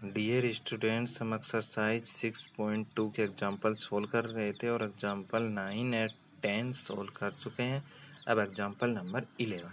Dear students, हम exercise 6.2 के example solve कर रहे थे और एग्जाम्पल 9 और 10 सोल्व कर चुके हैं। अब example number 11,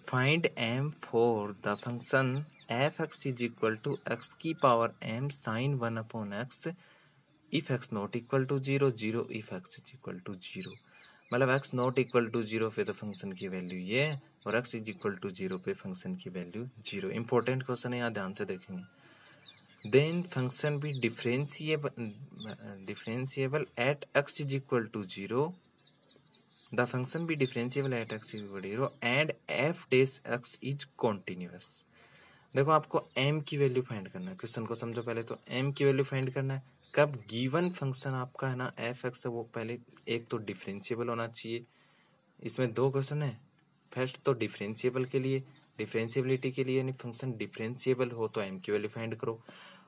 find m for the function F X is equal to X की power m sine 1/x if X not equal to 0 0 if X is equal to 0। मतलब x नॉट इक्वल टू 0 पे तो function की value ये है और x is equal to 0 पे function की वैल्यू 0। इंपॉर्टेंट क्वेश्चन है, यहाँ ध्यान से देखेंगे। Then function be differentiable at x is equal to 0. The function be differentiable at x is equal to 0 and f dash x is continuous. देखो, आपको m की वैल्यू फाइंड करना है। क्वेश्चन को समझो पहले। तो m की वैल्यू फाइंड करना है कब गिवन फंक्शन आपका है ना एफ एक्स, वो पहले एक तो डिफरेंशिएबल होना चाहिए। इसमें दो क्वेश्चन है। फर्स्ट तो डिफरेंशिएबल के लिए, डिफरेंशिएबिलिटी के लिए, यानी फंक्शन डिफरेंशिएबल हो तो m की वैल्यू फाइंड करो।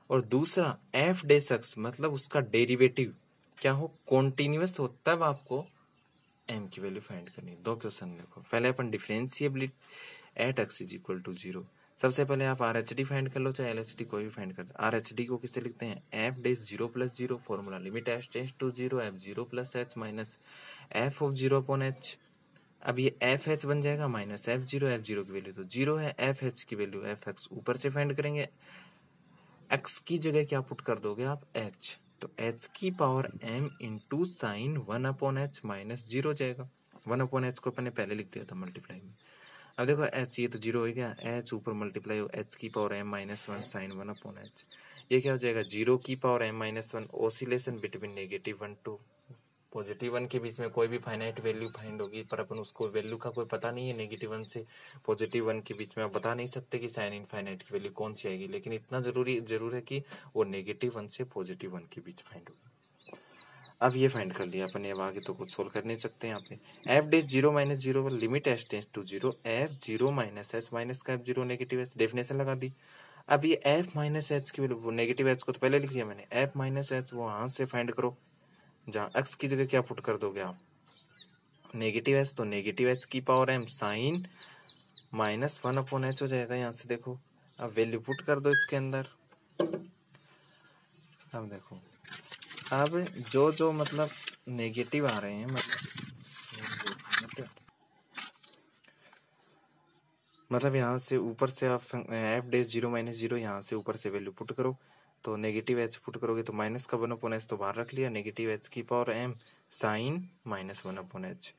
और दूसरा एफ डेस एक्स, मतलब उसका डेरिवेटिव क्या हो, कॉन्टिन्यूअस हो, तब आपको m की वैल्यू फाइंड करनी है। दो क्वेश्चन देखो। पहले अपन differentiability at X is equal to 0। सबसे पहले आप आर एच डी फाइंड कर लो, चाहे एल एच डी कोई भी फाइंड कर। आर एच डी को किससे लिखते हैं, f dash 0 + 0 formula limit h tends to 0 f 0 + h minus f of 0 upon h. अब ये एफ एच बन जाएगा माइनस एफ 0, एफ 0 की वैल्यू तो 0 है, एफ एच की वैल्यू एफ एक्स ऊपर से फाइंड करेंगे। x की जगह क्या पुट कर दोगे आप, h, तो h की power m into sine 1/h minus 0 जाएगा। 1/h को अपने पहले लिख दिया था मल्टीप्लाई में। अब देखो h ये तो 0 हो गया, h ऊपर मल्टीप्लाई हो h की power m minus 1 sign 1/h, ये क्या हो जाएगा 0 की power m minus 1। Oscillation between -1 to +1 के बीच में कोई भी फाइनाइट वैल्यू फाइंड होगी, पर अपन उसको वैल्यू का कोई पता नहीं है। -1 से +1 के बीच में आप बता नहीं सकते कि साइन इनफाइनाइट की वैल्यू कौन सी आएगी, लेकिन इतना जरूर है कि वो -1 से +1 के बीच फाइंड होगी। अब ये फाइंड कर लिया अपन, अब आगे तो कुछ सोल्व कर नहीं सकते। यहाँ पे एफ डेस 0 - 0 पर limit h tends to 0 f 0 - h minus का एफ 0 नेगेटिव एच, डेफिनेशन लगा दी। अब ये एफ माइनस एच की वैल्यू, नेगेटिव एच को तो पहले लिख दिया मैंने, एफ माइनस एच वो यहाँ से फाइंड करो, जहाँ एक्स की जगह क्या पुट कर दोगे आप, नेगेटिव एच, तो नेगेटिव एच की power m sine minus 1/h हो जाएगा। यहाँ से देखो, अब वैल्यू पुट कर दो इसके अंदर। अब देखो, अब जो मतलब नेगेटिव आ रहे हैं, मतलब यहाँ से ऊपर से आप एफ डेस 0 - 0 यहाँ से ऊपर से वैल्यू पुट करो, तो नेगेटिव एच पुट करोगे तो माइनस का 1/h तो बाहर रख लिया, नेगेटिव एच की power m sine minus 1/h।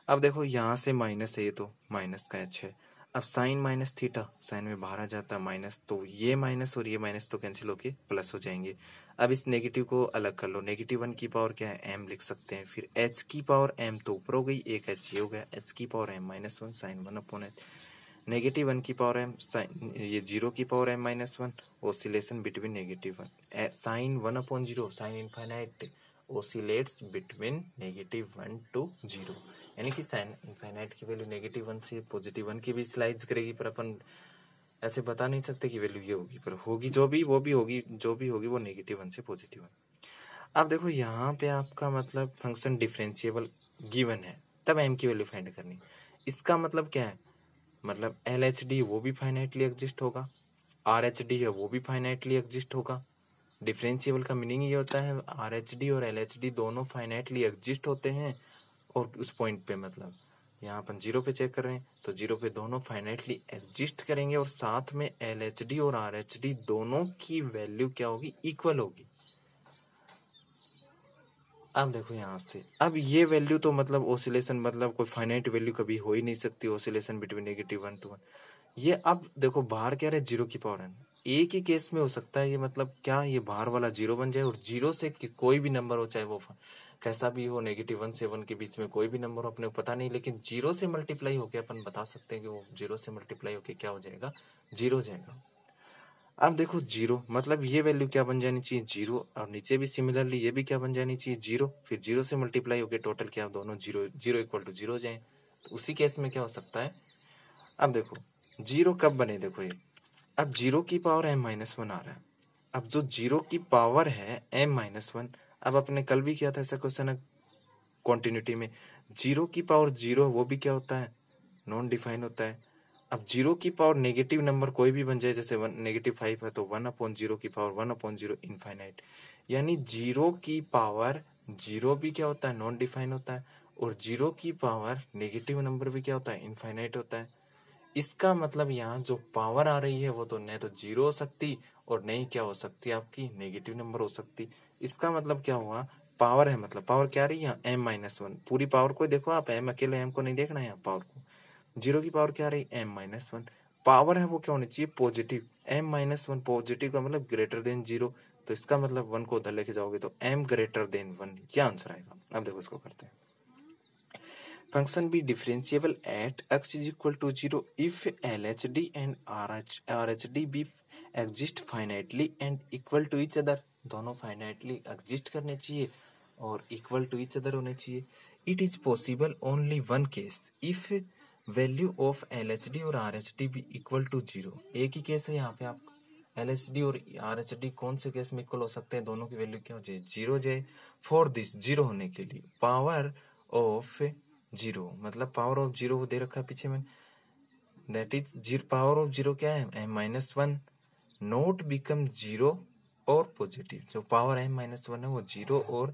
अब देखो यहाँ से माइनस है, ये तो माइनस का h है। अब साइन माइनस थीटा, साइन में बाहर आ जाता है माइनस, तो ये माइनस और ये माइनस तो कैंसिल होके प्लस हो जाएंगे। अब इस नेगेटिव को अलग कर लो, -1 की पावर क्या है m लिख सकते हैं, फिर h की पावर m तो ऊपर हो गई, एक h ये हो गया, h की पावर m -1 साइन 1/h, -1 की पावर m साइन, ये 0 की power m -1, oscillation between -1 sine 1/0, sine infinite oscillates between -1 to 0, यानी कि साइन इनफाइनाइट की वैल्यू -1 से +1 की भी स्लाइड करेगी, पर अपन ऐसे बता नहीं सकते कि वैल्यू ये होगी, पर होगी जो भी वो होगी वो -1 से +1। अब देखो यहाँ पे आपका मतलब फंक्शन डिफरेंशिएबल गिवन है, तब m की वैल्यू फाइंड करनी। इसका मतलब क्या है, मतलब एल एच डी वो भी फाइनाइटली एग्जिस्ट होगा, आर एच डी है वो भी फाइनाइटली एग्जिस्ट होगा। डिफरेंशिएबल का मीनिंग ये होता है आर एच डी और एल एच डी दोनों फाइनाइटली एग्जिस्ट होते हैं, और उस पॉइंट पे मतलब यहाँ अपन 0 पे चेक कर रहे हैं, तो 0 पे दोनों फाइनाइटली एग्जिस्ट करेंगे, और साथ में एल एच डी और आर एच डी दोनों की वैल्यू क्या होगी, इक्वल होगी। अब देखो यहाँ से, अब ये वैल्यू तो मतलब ओसिलेशन, मतलब कोई फाइनाइट वैल्यू कभी हो ही नहीं सकती, ओसिलेशन बिटवीन -1 to 1। ये अब देखो बाहर क्या रहे, 0 की पावर n, एक ही केस में हो सकता है ये, मतलब क्या ये बाहर वाला 0 बन जाए, और 0 से कोई भी नंबर हो, चाहे वो कैसा भी हो, -1 से 1 के बीच में कोई भी नंबर हो, अपने को पता नहीं, लेकिन 0 से मल्टीप्लाई होके अपन बता सकते हैं कि वो 0 से मल्टीप्लाई होके क्या हो जाएगा, 0 जाएगा। अब देखो 0 मतलब ये वैल्यू क्या बन जानी चाहिए, 0, और नीचे भी सिमिलरली ये भी क्या बन जानी चाहिए, 0, फिर 0 से मल्टीप्लाई होके टोटल क्या, दोनों 0 0 = 0 जाए, तो उसी केस में क्या हो सकता है। अब देखो 0 कब बने, देखो ये अब 0 की पावर m -1 आ रहा है। अब जो 0 की पावर है m -1, अब अपने कल भी किया था ऐसा क्वेश्चन है कॉन्टिन्यूटी में, 0 की पावर 0 वो भी क्या होता है, नॉन डिफाइन होता है, अब जीरो की पावर नेगेटिव नंबर कोई भी बन जाए, जैसे -5 है तो 1/0 की पावर 1/0 इनफाइनाइट, यानी जीरो की पावर जीरो भी क्या होता है, नॉन डिफाइन होता है, और जीरो की पावर नेगेटिव नंबर भी क्या होता है, इनफाइनाइट होता है। इसका मतलब यहाँ जो पावर आ रही है वो तो न तो जीरो हो सकती और नहीं क्या हो सकती, आपकी नेगेटिव नंबर हो सकती। इसका मतलब क्या हुआ, पावर है, मतलब पावर क्या आ रही है, m-1। पूरी पावर को देखो आप, m अकेले m को नहीं देखना है यहाँ पावर को। जीरो की पावर क्या आ रही, m-1। पावर है वो क्या होनी चाहिए, पॉजिटिव। m-1 पॉजिटिव का मतलब ग्रेटर देन जीरो, तो इसका मतलब 1 को उधर लेके जाओगे तो m ग्रेटर देन 1, क्या आंसर आएगा। अब देखो इसको करते हैं। Function be differentiable at x is equal to 0 if LHD and RHD be exist finitely and equal to each other। दोनों finitely exist करने चाहिए और equal to each other होने चाहिए। It is possible only one case if value of LHD और RHD be equal to 0। एक ही case है यहाँ पे, आप LHD और RHD कौन से केस में इक्वल हो सकते हैं, दोनों की वैल्यू क्या हो जाए, जीरो हो जाए। फॉर दिस, जीरो होने के लिए पावर ऑफ जीरो, मतलब पावर ऑफ जीरो वो दे रखा है पीछे में, that is zero, power of zero क्या है, m-1 नोट बिकम जीरो और पॉजिटिव। जो पावर m-1 है वो जीरो और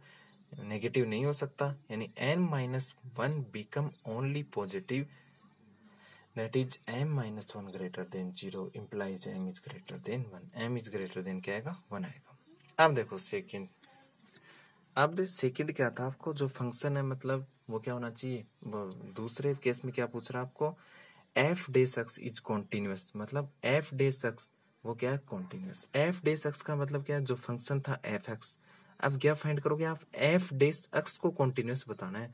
नेगेटिव नहीं हो सकता, यानी n-1 become only positive, that is m-1 greater than zero, implies m is greater than 1। m is greater than क्या आएगा, 1 आएगा। अब देखो सेकेंड, अब सेकंड क्या था, आपको जो फंक्शन है मतलब वो क्या होना चाहिए, वो दूसरे केस में क्या पूछ रहा है आपको, f dash x is continuous, मतलब एफ डेस एक्स वो क्या है, कॉन्टिन्यूस। एफ डेस एक्स का मतलब क्या है, जो फंक्शन था एफ एक्स, अब क्या फाइंड करोगे आप, एफ डेस एक्स को कॉन्टिन्यूस बताना है,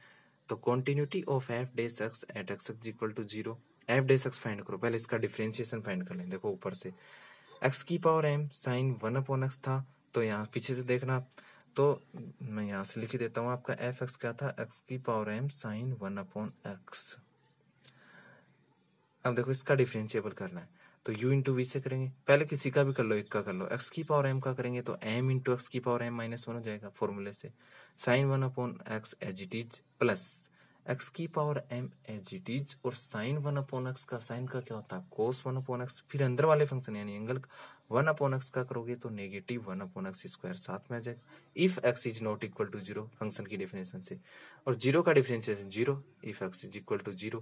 तो continuity of f dash x at x equal to 0। F dash x find करो, पहले इसका डिफरेंशिएशन फाइंड कर लें। देखो ऊपर से एक्स की पावर m साइन 1/x था, तो यहाँ पीछे से देखना, तो मैं यहाँ से लिख देता हूँ, आपका एफ एक्स क्या था, एक्स की पावर m साइन 1/x। अब देखो इसका डिफरेंशिएबल करना है, तो u इंटू वी से करेंगे, पहले किसी का भी कर लो, एक का कर लो। एक्स की पावर m का करेंगे तो m इंटू एक्स की पावर m-1 हो जाएगा फॉर्मूले से, sine 1/x as it is, plus X की power m as it is, और साइन 1/x का साइन का क्या होता है, कोस 1/x, फिर अंदर वाले फंक्शन यानी एंगल 1/x का करोगे तो नेगेटिव 1/x स्क्वायर साथ में आ जाएगा। If x is not equal to 0 function की डेफिनेशन से, और जीरो का differentiation 0 if x is equal to 0।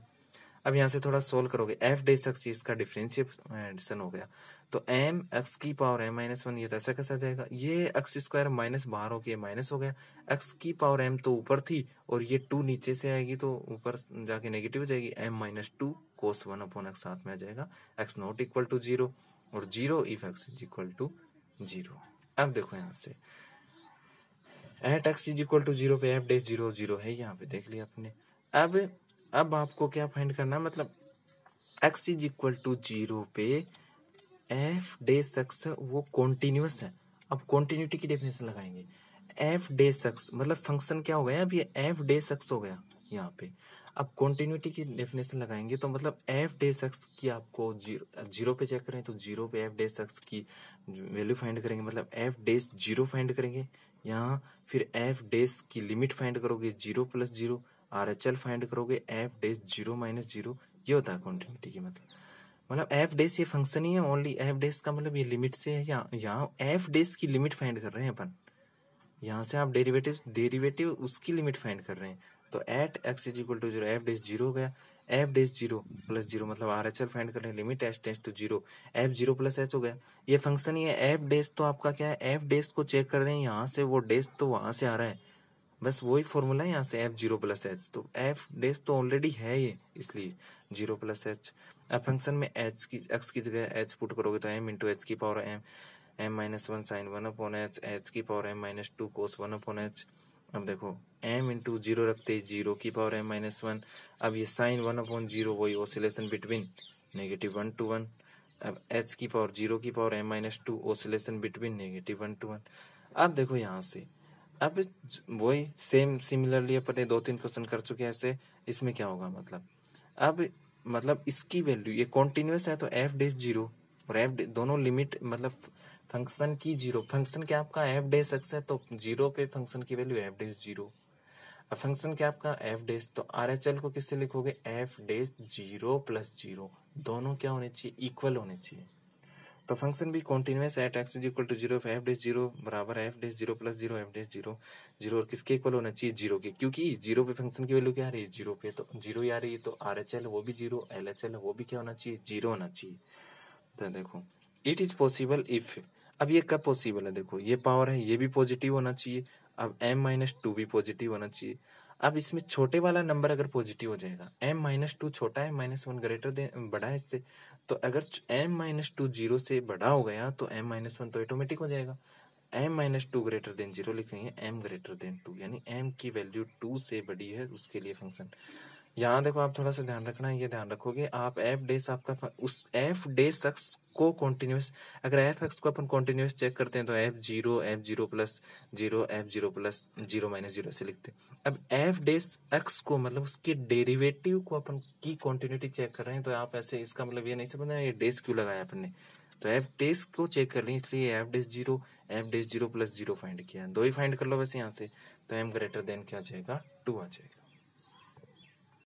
अब यहाँ से थोड़ा सोल्व करोगे, एफ डेस एक्स इसका डिफरेंशिएशन हो गया, तो एम एक्स की पावर m-1, ये तो ऐसा कैसा जाएगा, ये एक्स स्क्वायर माइनस बाहर हो गया, माइनस हो गया, एक्स की पावर m तो ऊपर थी और ये 2 नीचे से आएगी तो ऊपर जाके नेगेटिव हो जाएगी, m-2 कोस 1/x साथ में आ जाएगा, x नॉट इक्वल टू 0 और 0 if x is equal to 0। अब देखो यहाँ से at x is equal to 0 पे एफ डेस 0 0 है, यहाँ पे देख लिया आपने। अब आपको क्या फाइंड करना है, मतलब x इज इक्वल टू 0 पे एफ डेस एक्स वो कॉन्टिन्यूस है। अब कॉन्टिन्यूटी की डेफिनेशन लगाएंगे, एफ डेस एक्स मतलब फंक्शन क्या हो गया, अब ये एफ डेस एक्स हो गया यहाँ पे। अब कॉन्टिन्यूटी की डेफिनेशन लगाएंगे तो मतलब एफ डेस एक्स की आपको जीरो पे चेक करें तो जीरो पे एफ डेस एक्स की वैल्यू फाइंड करेंगे, मतलब एफ डेस 0 फाइंड करेंगे यहाँ, फिर एफ डेस की लिमिट फाइंड करोगे 0 + 0, RHL फाइंड करोगे एफ डेस 0 - 0, ये होता है कॉन्टिन्यूटी की मतलब एफ डेस ये फंक्शन ही है ओनली, एफ डेस का मतलब ये लिमिट से है, यहाँ एफ डेस की लिमिट फाइंड कर रहे हैं अपन, यहाँ से आप डेरिवेटिव उसकी लिमिट फाइंड कर रहे हैं, तो at X is equal to 0 F dash 0 हो गया, एफ डेस 0 + 0 मतलब RHL फाइंड कर रहे हैं, limit h tends to 0, f 0 + h हो गया, ये फंक्शन ही है। एफ डेस तो आपका क्या है, एफ डेस को चेक कर रहे हैं यहाँ से, वो डेस तो वहां से आ रहा है, बस वही फॉर्मूला है यहाँ से, एफ 0 + h, तो एफ डेस तो ऑलरेडी है ये, इसलिए 0 + h। अब फंक्शन में एच की एक्स की जगह एच पुट करोगे तो m इंटू एच की power m-1 sine 1/h, h की पावर m-2 कोस 1/h। अब देखो m इंटू 0 रखते 0 की पावर m-1, अब ये साइन 1/0 वही ऑसिलेशन बिटवीन -1 to 1, अब h की पावर 0 की power m-2 oscillation between -1 to 1। अब देखो यहाँ से, अब वही सेम सिमिलरली अपने 2-3 क्वेश्चन कर चुके हैं ऐसे, इसमें क्या होगा मतलब, अब मतलब इसकी वैल्यू ये कॉन्टिन्यूस है तो एफ डेस 0 और एफ दोनों लिमिट मतलब फंक्शन की 0, फंक्शन क्या आपका एफ डेस एक्स है तो 0 पे फंक्शन की वैल्यू एफ डेस 0। अब फंक्शन क्या आपका एफ डेस, तो RHL को किससे लिखोगे, एफ डेस 0 + 0, दोनों क्या होने चाहिए, इक्वल होने चाहिए। तो फंक्शन भी continuous at X is equal to zero, F dash zero बराबर F dash zero plus zero, F dash zero zero, और किसके इक्वल होना चाहिए, जीरो के, क्योंकि जीरो पे फंक्शन की वैल्यू क्या आ रही है, जीरो पे, तो जीरो ही आ रही है, तो आर एच एल वो भी जीरो, एल एच एल वो भी क्या होना चाहिए, जीरो होना चाहिए। तो देखो इट इज पॉसिबल इफ, अब ये कब पॉसिबल है, देखो ये पावर है, ये भी पॉजिटिव होना चाहिए, अब m-2 भी पॉजिटिव होना चाहिए। अब इसमें छोटे वाला नंबर अगर पॉजिटिव हो जाएगा, m-2 छोटा है, -1 ग्रेटर देन बड़ा है इससे, तो अगर m-2 जीरो से बड़ा हो गया तो m-1 तो ऑटोमेटिक हो जाएगा। m-2 ग्रेटर देन जीरो लिखेंगे, m ग्रेटर देन 2, यानी m की वैल्यू 2 से बड़ी है, उसके लिए फंक्शन। यहाँ देखो आप थोड़ा सा ध्यान रखना, ये ध्यान रखोगे आप एफ डेस आपका उस एफ डेस एक्स को कॉन्टिन्यूस, अगर एफ एक्स को अपन कॉन्टिन्यूस चेक करते हैं तो F zero plus zero, F zero plus zero minus zero से लिखते हैं। अब एफ डेस एक्स को मतलब उसके डेरिवेटिव को अपन की कॉन्टिन्यूटी चेक कर रहे हैं, तो आप ऐसे इसका मतलब ये नहीं समझना ये डेस क्यों लगाया अपन ने, तो एफ डेस को चेक कर रहे हैं इसलिए एफ डेस जीरो प्लस जीरो फाइंड किया, दो ही फाइंड कर लो वैसे यहाँ से, तो एम ग्रेटर देन क्या आ जाएगा, 2 आ जाएगा।